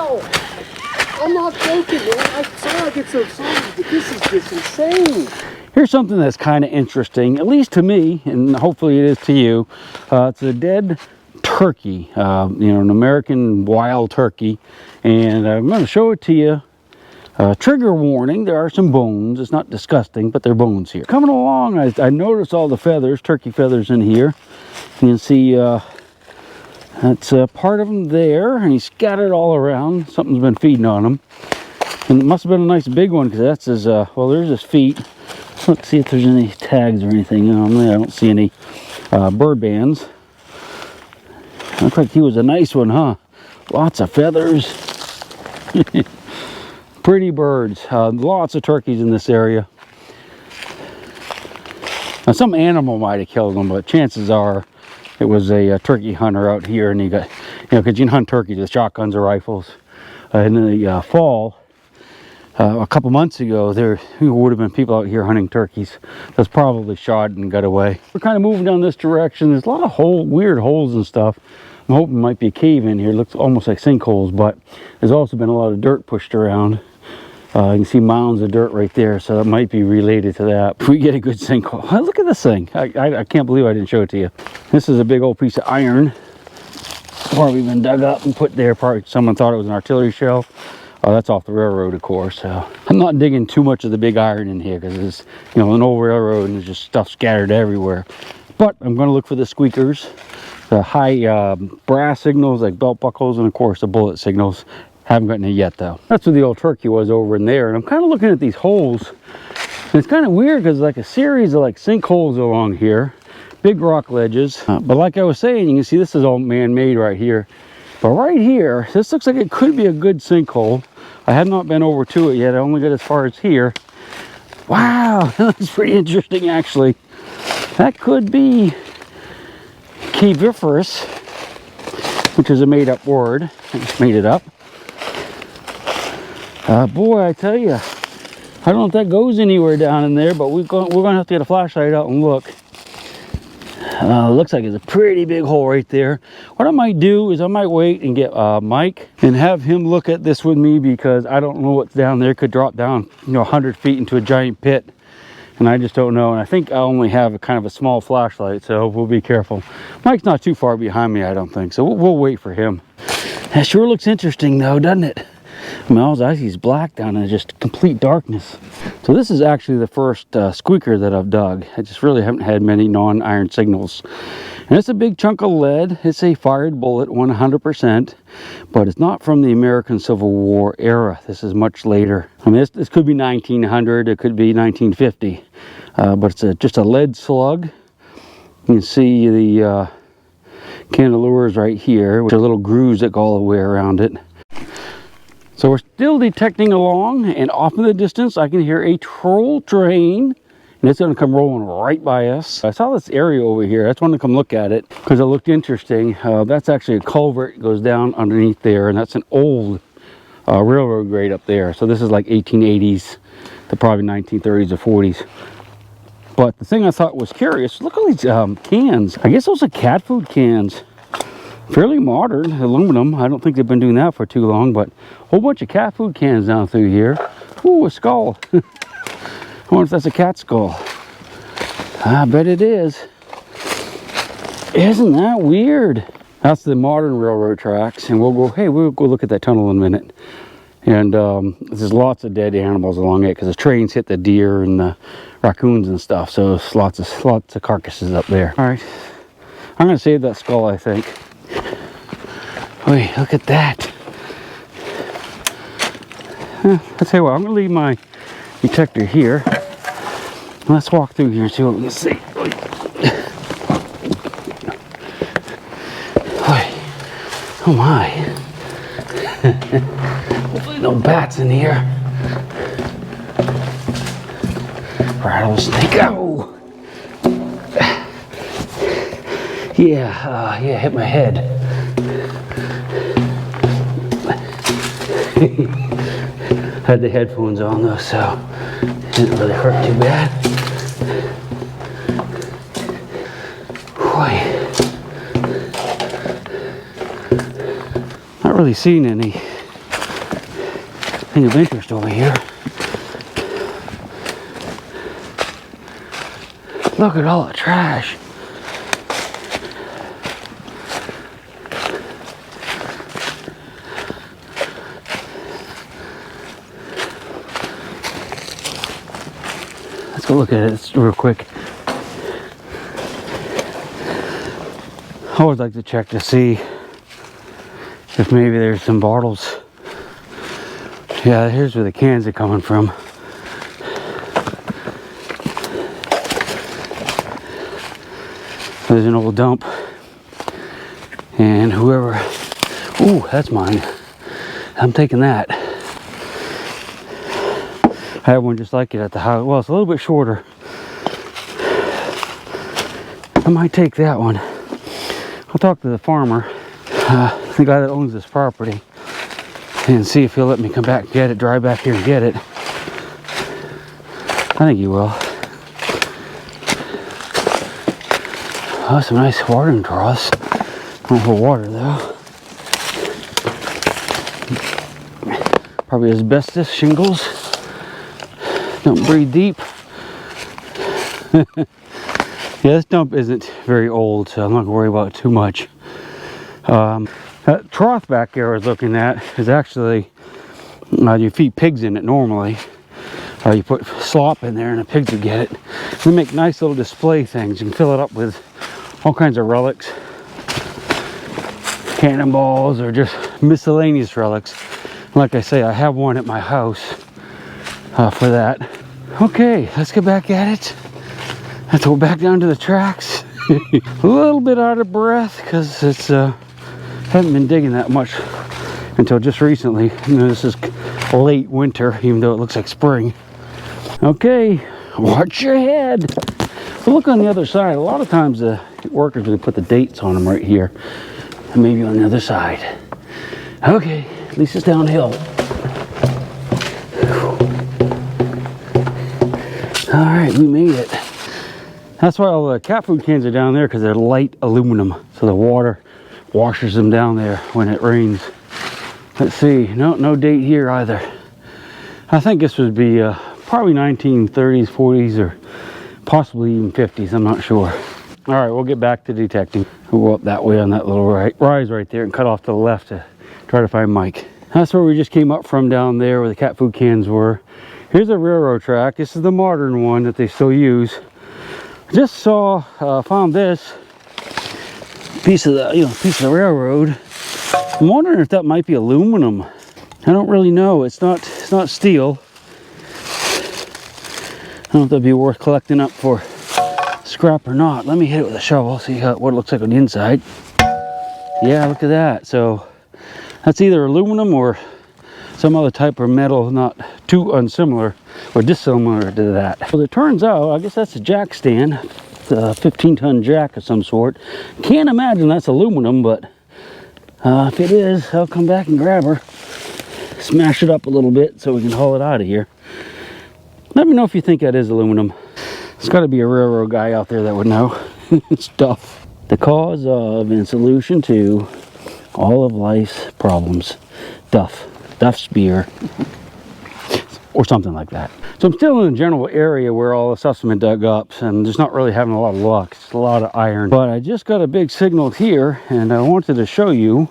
Wow! I'm not joking, man. I saw I get so excited, but this is just insane. Here's something that's kind of interesting, at least to me, and hopefully it is to you. It's a dead turkey, you know, an American wild turkey, and I'm going to show it to you. Trigger warning, there are some bones. It's not disgusting, but there are bones here. Coming along, I noticed all the feathers, turkey feathers in here. You can see that's part of them there, and he's scattered all around. Something's been feeding on him. And it must have been a nice big one, because that's his, well, there's his feet. Let's see if there's any tags or anything on there. I don't see any bird bands. Looks like he was a nice one, huh? Lots of feathers. Pretty birds. Lots of turkeys in this area. Now, some animal might have killed them, but chances are it was a turkey hunter out here, and he got, you know, because you can hunt turkeys with shotguns or rifles. In the fall, a couple months ago, there would have been people out here hunting turkeys. That's probably shot and got away. We're kind of moving down this direction. There's a lot of weird holes and stuff. I'm hoping it might be a cave in here. It looks almost like sinkholes, but there's also been a lot of dirt pushed around. You can see mounds of dirt right there, so that might be related to that. If we get a good sinkhole. Look at this thing. I can't believe I didn't show it to you. This is a big old piece of iron. Probably been dug up and put there. Probably someone thought it was an artillery shell. That's off the railroad, of course. So I'm not digging too much of the big iron in here, because it's, you know, an old railroad and there's just stuff scattered everywhere. But I'm going to look for the squeakers, the high brass signals like belt buckles, and of course the bullet signals. Haven't gotten it yet though. That's where the old turkey was, over in there. And I'm kind of looking at these holes, and it's kind of weird because like a series of like sinkholes along here, big rock ledges. But like I was saying, you can see this is all man-made right here. But right here, this looks like it could be a good sinkhole. I have not been over to it yet. I only got as far as here. Wow, that's pretty interesting actually. That could be caviferous, which is a made-up word. I just made it up. Boy, I tell you, I don't know if that goes anywhere down in there, but we're going to have to get a flashlight out and look. Looks like it's a pretty big hole right there. What I might do is I might wait and get Mike and have him look at this with me, because I don't know what's down there. It could drop down, you know, 100 feet into a giant pit, and I just don't know. And I think I only have a kind of a small flashlight, so we'll be careful. Mike's not too far behind me, I don't think, so we'll wait for him. That sure looks interesting though, doesn't it? I mean, all I see is black down in just complete darkness. So this is actually the first squeaker that I've dug. I just really haven't had many non-iron signals. And it's a big chunk of lead. It's a fired bullet, 100%, but it's not from the American Civil War era. This is much later. I mean, this could be 1900, it could be 1950, but it's just a lead slug. You can see the candelabras right here, which are little grooves that go all the way around it. So we're still detecting along, and off in the distance I can hear a troll train, and it's going to come rolling right by us. I saw this area over here. I just wanted to come look at it because it looked interesting. That's actually a culvert. It goes down underneath there, and that's an old railroad grade up there. So this is like 1880s to probably 1930s or 40s. But the thing I thought was curious, look at these cans. I guess those are cat food cans. Fairly modern, aluminum. I don't think they've been doing that for too long, but a whole bunch of cat food cans down through here. Ooh, a skull. I wonder if that's a cat skull. I bet it is. Isn't that weird? That's the modern railroad tracks, and we'll go look at that tunnel in a minute. And there's lots of dead animals along it, because the trains hit the deer and the raccoons and stuff, so there's lots of carcasses up there. All right, I'm gonna save that skull, I think. Wait, look at that. I'll tell you what, I'm going to leave my detector here. Let's walk through here and see what we can see. Oh my. Hopefully no bats in here. Rattlesnake. Oh! Yeah, hit my head. Had the headphones on though, so it didn't really hurt too bad. Boy. Not really seeing any thing of interest over here. Look at all the trash. Let's go look at it real quick. I always like to check to see if maybe there's some bottles. Yeah, here's where the cans are coming from. There's an old dump. And whoever... Ooh, that's mine. I'm taking that. I have one just like it at the house. Well, it's a little bit shorter. I might take that one. I'll talk to the farmer, the guy that owns this property, and see if he'll let me come back and get it, drive back here and get it. I think he will. Oh, some nice watering troughs. Not for water though. Probably asbestos shingles. Don't breathe deep. Yeah, this dump isn't very old, so I'm not going to worry about it too much. That trough back there I was looking at is actually, you feed pigs in it normally. You put slop in there and the pigs will get it. They make nice little display things. You can fill it up with all kinds of relics. Cannonballs or just miscellaneous relics. Like I say, I have one at my house for that. Okay, let's get back at it. Let's go back down to the tracks. A little bit out of breath because it's haven't been digging that much until just recently. You know, this is late winter, even though it looks like spring. Okay, watch your head. So look on the other side. A lot of times the workers will put the dates on them right here, and maybe on the other side. Okay, at least it's downhill. All right, we made it. That's why all the cat food cans are down there, because they're light aluminum, so the water washes them down there when it rains. Let's see, no date here either. I think this would be probably 1930s, 40s, or possibly even 50s, I'm not sure. All right, we'll get back to detecting. We'll go up that way on that little rise right there and cut off to the left to try to find Mike. That's where we just came up from down there where the cat food cans were. Here's a railroad track. This is the modern one that they still use. Just found this piece of the railroad. I'm wondering if that might be aluminum. I don't really know. It's not steel. I don't know if that'd be worth collecting up for scrap or not. Let me hit it with a shovel, see what it looks like on the inside. Yeah, look at that. So that's either aluminum or some other type of metal, not too unsimilar or dissimilar to that. Well, it turns out, I guess that's a jack stand, a 15-ton jack of some sort. Can't imagine that's aluminum, but if it is, I'll come back and grab her, smash it up a little bit so we can haul it out of here. Let me know if you think that is aluminum. There's got to be a railroad guy out there that would know. It's Duff. The cause of and solution to all of life's problems. Duff's beer. Or something like that. So I'm still in the general area where all the stuff's been dug up, and just not really having a lot of luck. It's a lot of iron. But I just got a big signal here, and I wanted to show you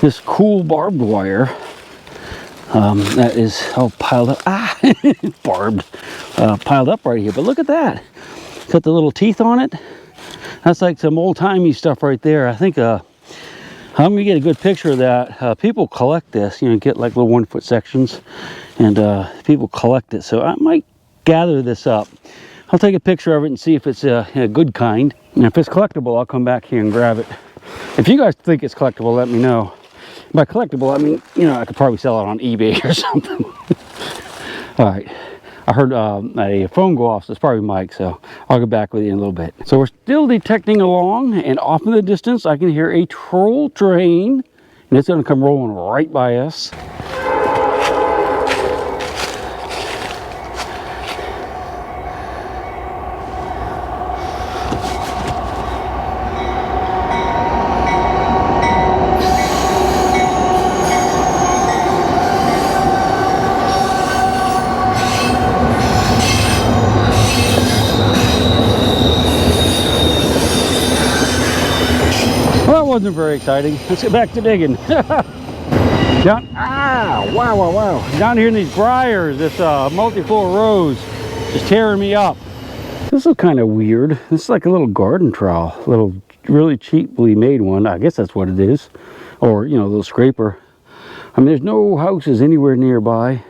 this cool barbed wire that is all piled up. Piled up right here. But look at that. It's got the little teeth on it. That's like some old-timey stuff right there. I think I'm gonna get a good picture of that. People collect this, get like little 1-foot sections, and people collect it. So I might gather this up. I'll take a picture of it and see if it's a good kind. And if it's collectible, I'll come back here and grab it. If you guys think it's collectible, let me know. By collectible, I mean, I could probably sell it on eBay or something. All right. I heard a phone go off, so it's probably Mike, so I'll get back with you in a little bit. So we're still detecting along, and off in the distance, I can hear a troll train, and it's going to come rolling right by us. wasn't very exciting. Let's get back to digging. Down, wow. Down here in these briars, this multi-floor rose is tearing me up. This is kind of weird. This is like a little garden trowel, little really cheaply made one. I guess that's what it is. Or, you know, a little scraper. I mean, there's no houses anywhere nearby.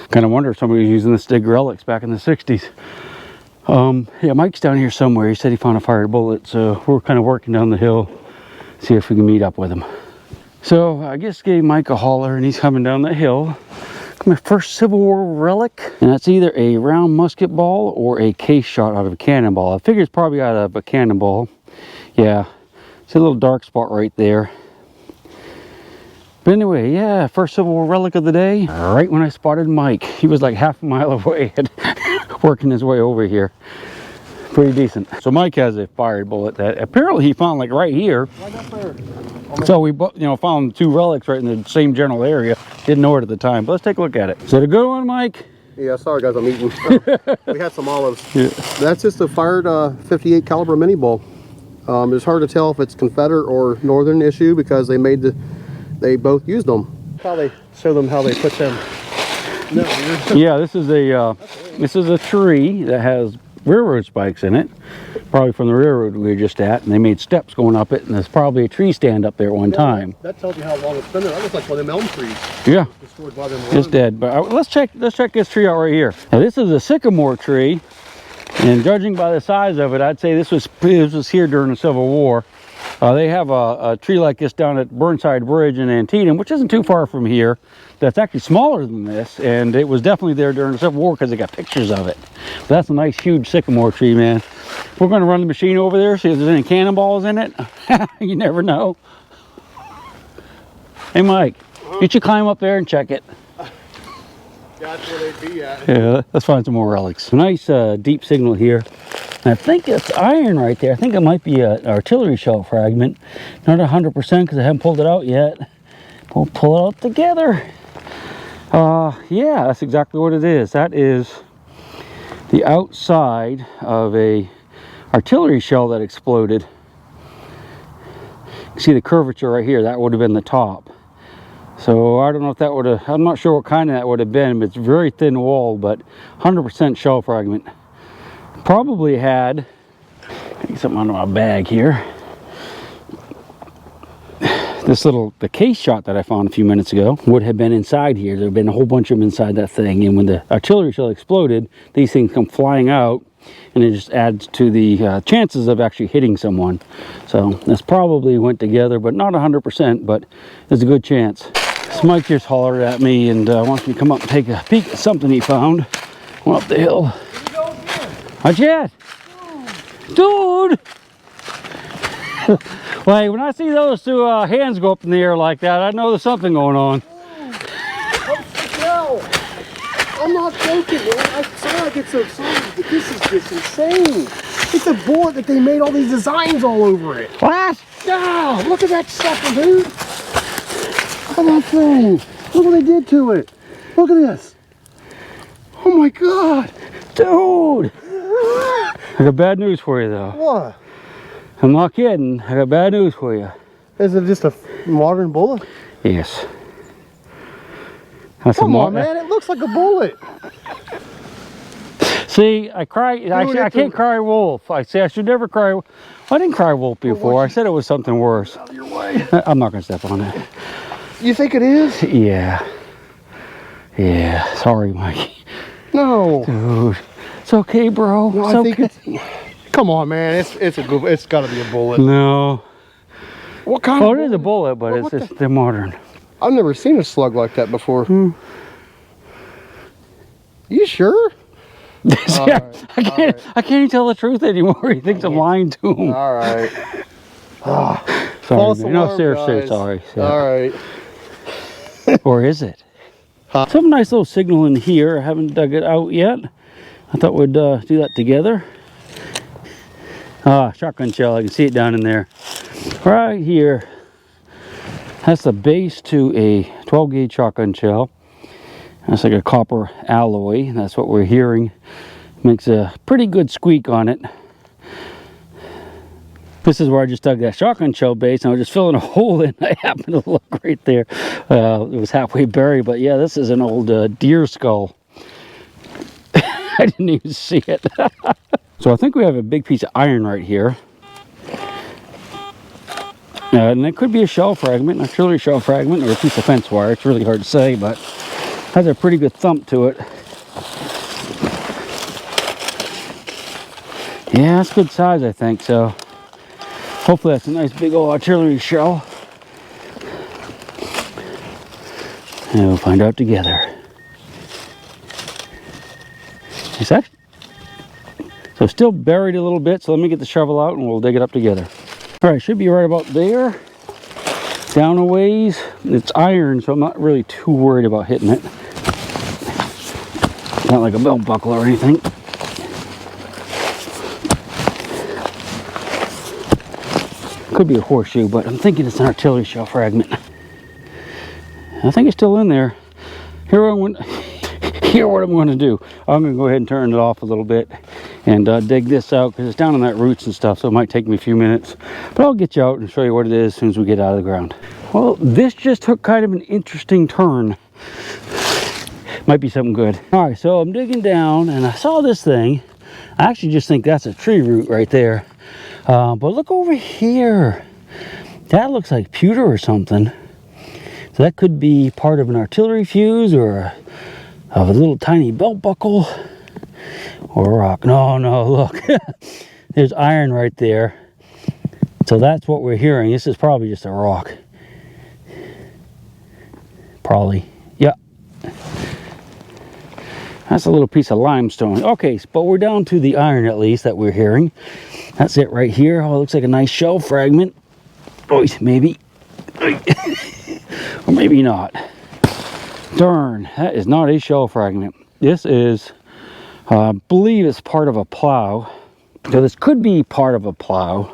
Kind of wonder if somebody was using this to dig relics back in the 60s. Yeah, Mike's down here somewhere. He said he found a fired bullet, so we're kind of working down the hill, see if we can meet up with him. So I just gave Mike a holler, and he's coming down the hill. My first Civil War relic, and that's either a round musket ball or a case shot out of a cannonball. I figure it's probably out of a cannonball. Yeah, it's a little dark spot right there. But anyway, yeah, first Civil War relic of the day. Right when I spotted Mike, he was like half a mile away, working his way over here. Pretty decent. So Mike has a fired bullet that apparently he found like right here. Right up there. So we, found two relics right in the same general area. Didn't know it at the time, but let's take a look at it. Is it a good one, Mike? Yeah, sorry guys, I'm eating. We had some olives. Yeah. That's just a fired 58 caliber mini bowl. It's hard to tell if it's Confederate or Northern issue because they both used them. How they show them how they put them. No, yeah, this is a tree that has railroad spikes in it, probably from the railroad we were just at, and they made steps going up it, and there's probably a tree stand up there at one time. That tells you how long it's been there. That looks like one of them elm trees. Yeah, it's dead. But let's check this tree out right here. Now this is a sycamore tree, and judging by the size of it, I'd say this was here during the Civil War. They have a tree like this down at Burnside Bridge in Antietam, which isn't too far from here. That's actually smaller than this, and it was definitely there during the Civil War because they got pictures of it. But that's a nice huge sycamore tree, man. We're going to run the machine over there, see if there's any cannonballs in it. You never know. Hey Mike, you should climb up there and check it. That's where they'd be at. Yeah, let's find some more relics. A nice deep signal here. I think it's iron right there. I think it might be an artillery shell fragment. Not 100% because I haven't pulled it out yet. We'll pull it out together. Yeah, that's exactly what it is. That is the outside of a artillery shell that exploded. You see the curvature right here. That would have been the top. So I don't know if that would have, I'm not sure what kind of that would have been, but it's very thin wall, but 100% shell fragment. Probably had, get something out of my bag here. The case shot that I found a few minutes ago would have been inside here. There have been a whole bunch of them inside that thing, and when the artillery shell exploded, these things come flying out, and it just adds to the chances of actually hitting someone. So this probably went together, but not 100%, but there's a good chance. This Mike just hollered at me and wants me to come up and take a peek at something he found. Went up the hill. Not yet. Dude! Like, when I see those two hands go up in the air like that, I know there's something going on. No, I'm not joking, man. I'm sorry I get so excited, but this is just insane. It's a board that they made all these designs all over it. What? Yeah, look at that sucker, dude. Look at that thing. Look what they did to it. Look at this. Oh my God. Dude! I got bad news for you, though. What? I'm not kidding. I got bad news for you. Is it just a modern bullet? Yes. That's Come on, man. It looks like a bullet. See, I can't cry wolf. I say I should never cry. I didn't cry wolf before. I said it was something worse. Out of your way. I'm not going to step on it. You think it is? Yeah. Yeah. Sorry, Mike. No. Dude. It's okay, bro. No, it's I okay. think come on, man. It's a good. It's got to be a bullet. No. What kind? Oh, it is a bullet, but they're modern. I've never seen a slug like that before. You sure? Yeah, right. I can't even tell the truth anymore. He thinks I'm lying to him. All right. Sorry, man. No, seriously, sorry. All right. Or is it? Some nice little signal in here. I haven't dug it out yet. I thought we'd do that together. Shotgun shell. I can see it down in there. Right here. That's the base to a 12 gauge shotgun shell. That's like a copper alloy. That's what we're hearing. Makes a pretty good squeak on it. This is where I just dug that shotgun shell base, and I was just filling a hole in. I happened to look right there. It was halfway buried, but yeah, this is an old deer skull. I didn't even see it. So I think we have a big piece of iron right here. And it could be a shell fragment, an artillery shell fragment, or a piece of fence wire. It's really hard to say, but has a pretty good thump to it. Yeah, that's good size, I think. So hopefully that's a nice big old artillery shell. And we'll find out together. It's actually, so still buried a little bit, so let me get the shovel out and we'll dig it up together. All right, should be right about there. Down a ways. It's iron, so I'm not really too worried about hitting it. Not like a belt buckle or anything. Could be a horseshoe, but I'm thinking it's an artillery shell fragment. I think it's still in there. Here what I'm going to do. I'm going to go ahead and turn it off a little bit and dig this out because it's down in that roots and stuff, so it might take me a few minutes. But I'll get you out and show you what it is as soon as we get out of the ground. Well, this just took kind of an interesting turn. Might be something good. All right, so I'm digging down and I saw this thing. I actually just think that's a tree root right there. But look over here. That looks like pewter or something. So that could be part of an artillery fuse or of a little tiny belt buckle or a rock. No, look. There's iron right there. So that's what we're hearing. This is probably just a rock. Probably. Yeah. That's a little piece of limestone. Okay, but we're down to the iron at least that we're hearing. That's it right here. Oh, it looks like a nice shell fragment. Oh, maybe. Or maybe not. Darn, that is not a shell fragment. This is, I believe it's part of a plow. So this could be part of a plow,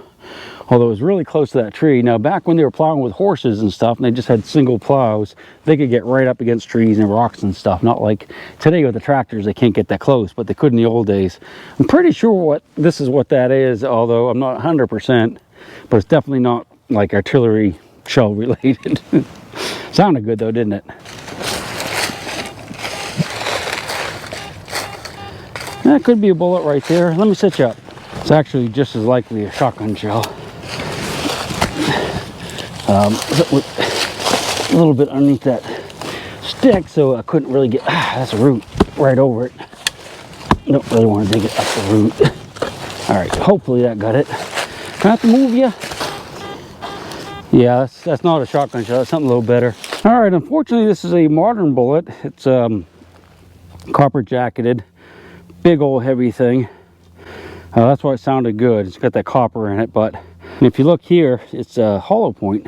although it was really close to that tree. Now, back when they were plowing with horses and stuff, and they just had single plows, they could get right up against trees and rocks and stuff. Not like today with the tractors, they can't get that close, but they could in the old days. I'm pretty sure this is what that is, although I'm not 100%, but it's definitely not like artillery shell related. Sounded good though, didn't it? That could be a bullet right there. Let me set you up. It's actually just as likely a shotgun shell. A little bit underneath that stick, so I couldn't really get, that's a root right over it. Don't really want to dig it up the root. All right, hopefully that got it. Can I have to move you? Yeah, that's not a shotgun shell. That's something a little better. All right, unfortunately, this is a modern bullet. It's copper jacketed, big old heavy thing. That's why it sounded good. It's got that copper in it, but if you look here, it's a hollow point.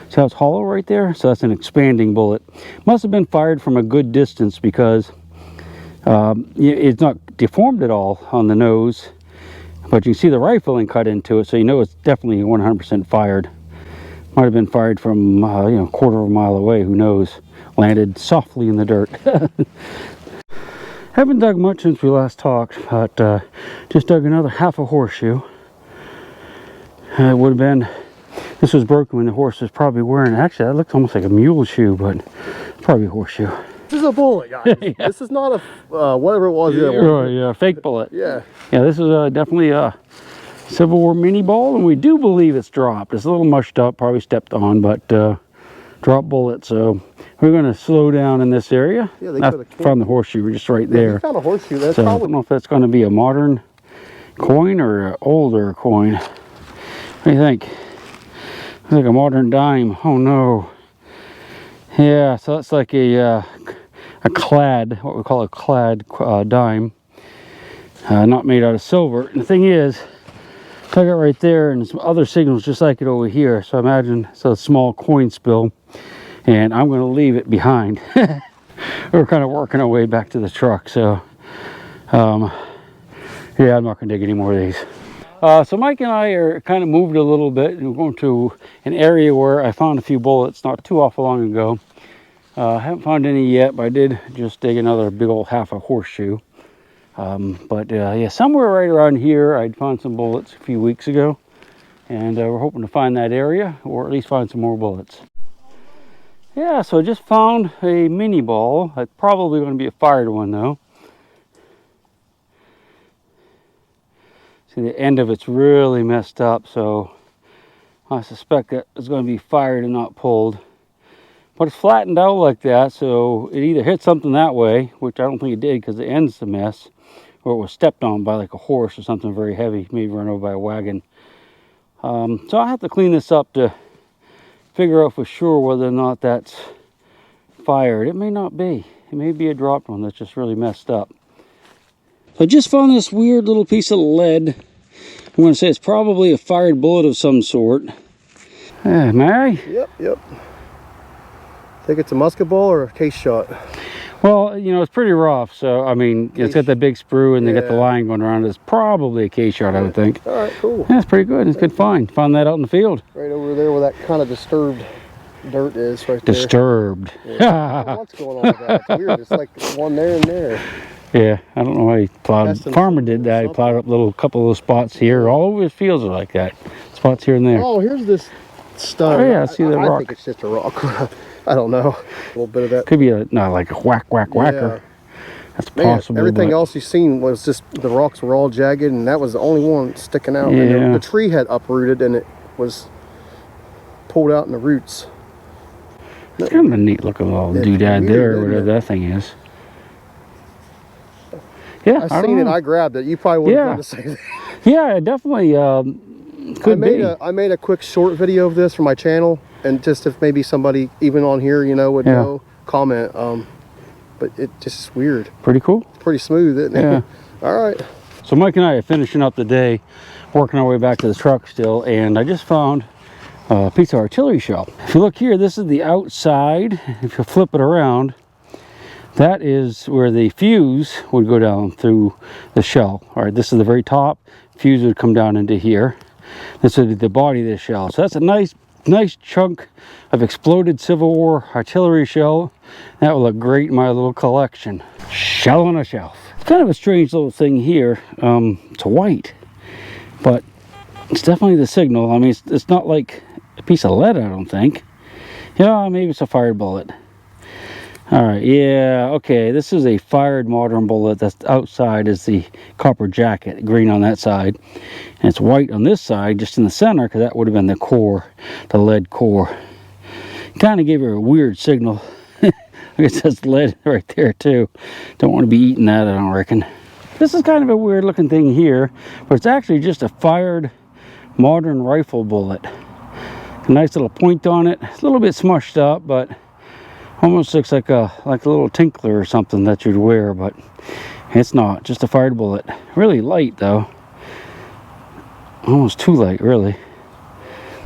See how it's hollow right there? So that's an expanding bullet. Must have been fired from a good distance because it's not deformed at all on the nose, but you can see the rifling cut into it, so you know it's definitely 100% fired. Might have been fired from a quarter of a mile away, who knows. Landed softly in the dirt. Haven't dug much since we last talked, but just dug another half a horseshoe. It would have been, this was broken when the horse was probably wearing it. Actually, that looks almost like a mule shoe, but probably a horseshoe. This is a bullet, guys. Yeah. This is not a, whatever it was. Yeah, fake bullet. Yeah. Yeah, this is definitely a Civil War mini ball, and we do believe it's dropped. It's a little mushed up, probably stepped on, but drop bullet. So we're going to slow down in this area. Yeah, they found the horseshoe. We're just right there. They found a horseshoe. That's so probably... I don't know if that's going to be a modern coin or an older coin. What do you think? It's like a modern dime. Oh no. Yeah, so that's like a clad, what we call a clad dime. Not made out of silver. And the thing is, I got right there and some other signals just like it over here. So imagine it's a small coin spill, and I'm going to leave it behind. We're kind of working our way back to the truck, so yeah, I'm not going to dig any more of these. So Mike and I are kind of moved a little bit, and we're going to an area where I found a few bullets not too awful long ago. I haven't found any yet, but I did just dig another big old half a horseshoe. Yeah, somewhere right around here I'd found some bullets a few weeks ago, and we're hoping to find that area, or at least find some more bullets. Yeah, so I just found a mini ball. It's probably going to be a fired one though. See, the end of it's really messed up, so I suspect that it's going to be fired and not pulled. But it's flattened out like that, so it either hit something that way, which I don't think it did because the end's a mess, or it was stepped on by like a horse or something very heavy, maybe run over by a wagon. So I'll have to clean this up to figure out for sure whether or not that's fired. It may not be. It may be a dropped one that's just really messed up. So I just found this weird little piece of lead. I'm going to say it's probably a fired bullet of some sort. Hey, Mary? Yep. Think it's a musket ball or a case shot? Well, you know, it's pretty rough, so I mean, it's got that big sprue and they got the line going around it. It's probably a case shot, I would think. All right, cool. Yeah, it's pretty good. It's a good find. Found that out in the field. Right over there where that kind of disturbed dirt is, right there. Disturbed. Yeah. What's going on with that? It's weird. It's like one there and there. Yeah, I don't know why he plowed. Farmer did that. He plowed up a couple of little spots here. All over his fields are like that. Spots here and there. Oh, here's this stone. Oh yeah, I see the rock. I think it's just a rock. I don't know. A little bit of that. Could be like a whacker. That's possible. Everything else you've seen was just the rocks were all jagged, and that was the only one sticking out. Yeah. And the tree had uprooted, and it was pulled out in the roots. It's kind of a neat looking little doodad there, whatever that thing is. Yeah, I seen it. I grabbed it. You probably would have done the same thing. Yeah, definitely. I made a quick short video of this for my channel, and just if maybe somebody even on here, you know, would know, comment. But it just is weird. Pretty cool. It's pretty smooth, isn't it? Yeah. All right. So Mike and I are finishing up the day, working our way back to the truck still, and I just found a piece of artillery shell. If you look here, this is the outside. If you flip it around, that is where the fuse would go down through the shell. All right, this is the very top. Fuse would come down into here. This would be the body of the shell. So that's a nice chunk of exploded Civil War artillery shell. That will look great in my little collection. Shell on a shelf. It's kind of a strange little thing here. It's white, but it's definitely the signal. I mean, it's not like a piece of lead, I don't think. Yeah, maybe it's a fired bullet. All right, yeah, okay, this is a fired modern bullet. That's outside is the copper jacket, green on that side. And it's white on this side, just in the center, because that would have been the core, the lead core. Kind of gave her a weird signal. I guess that's lead right there, too. Don't want to be eating that, I don't reckon. This is kind of a weird looking thing here, but it's actually just a fired modern rifle bullet. A nice little point on it. It's a little bit smushed up, but almost looks like a little tinkler or something that you'd wear, but it's not. Just a fired bullet. Really light though. Almost too light, really.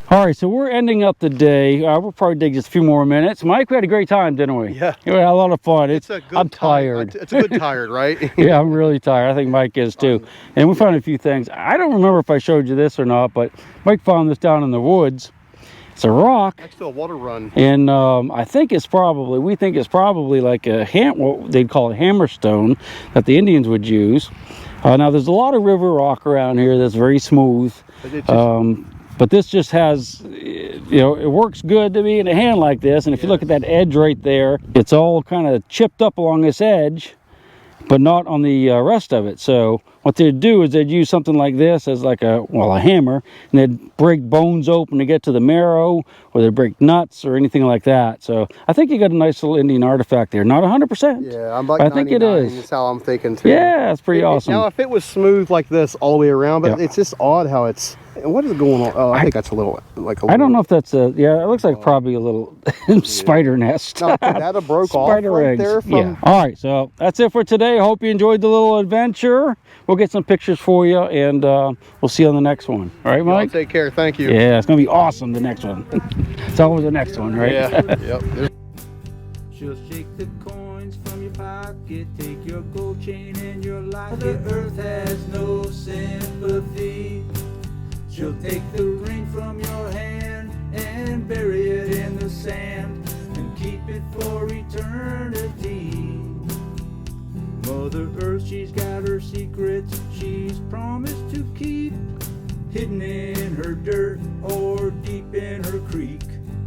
All right, so we're ending up the day. We'll probably dig just a few more minutes. Mike, we had a great time, didn't we? Yeah. We had a lot of fun. I'm tired. It's a good tired, right? Yeah, I'm really tired. I think Mike is too. And we found a few things. I don't remember if I showed you this or not, but Mike found this down in the woods. It's a rock next to a water run, and we think it's probably like a what they'd call a hammerstone that the Indians would use. Now there's a lot of river rock around here that's very smooth, but this just has, you know, it works good to be in a hand like this. And if you look at that edge right there, it's all kind of chipped up along this edge, but not on the rest of it. So what they'd do is they'd use something like this as like a hammer, and they'd break bones open to get to the marrow, or they'd break nuts or anything like that. So I think you got a nice little Indian artifact there. Not 100%. Yeah, I'm like, I think it is. That's how I'm thinking too. Yeah, it's pretty awesome. Now, if it was smooth like this all the way around, but it's just odd how it's. And what is going on? Oh, I think that's a little I don't know if that's a. Yeah, it looks like probably a little spider nest. No, that broke off spider right eggs. there. From... Yeah. All right, so that's it for today. I hope you enjoyed the little adventure. We'll get some pictures for you, and we'll see you on the next one. All right, Mike? Take care. Thank you. Yeah, it's going to be awesome, the next one. It's always the next one, right? Yeah. Yep. She'll shake the coins from your pocket, take your gold chain and your locket. The earth has no sympathy. She'll take the ring from your hand and bury it in the sand and keep it for eternity. Mother Earth, she's got her secrets she's promised to keep hidden in her dirt or deep in her creek.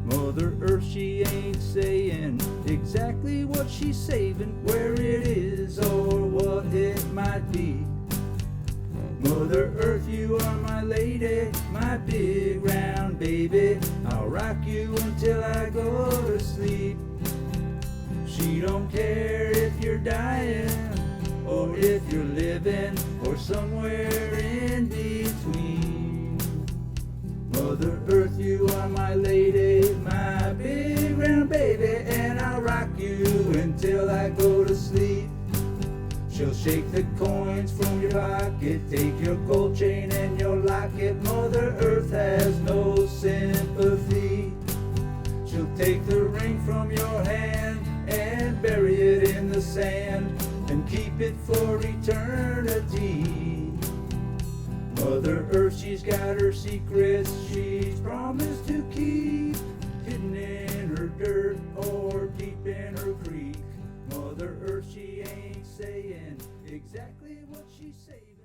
Mother Earth, she ain't saying exactly what she's saving, where it is or what it might be. Mother Earth, you are my lady, my big round baby. I'll rock you until I go to sleep. She don't care if you're dying or if you're living or somewhere in between. Mother Earth, you are my lady, my big round baby, and I'll rock you until I go to sleep. She'll shake the coins from your pocket, take your gold chain and your locket. Mother Earth has no sympathy. She'll take the ring from your hand and bury it in the sand and keep it for eternity. Mother Earth, she's got her secrets she's promised to keep, hidden in her dirt or deep in her creek. Mother Earth, she ain't saying exactly what she's saving.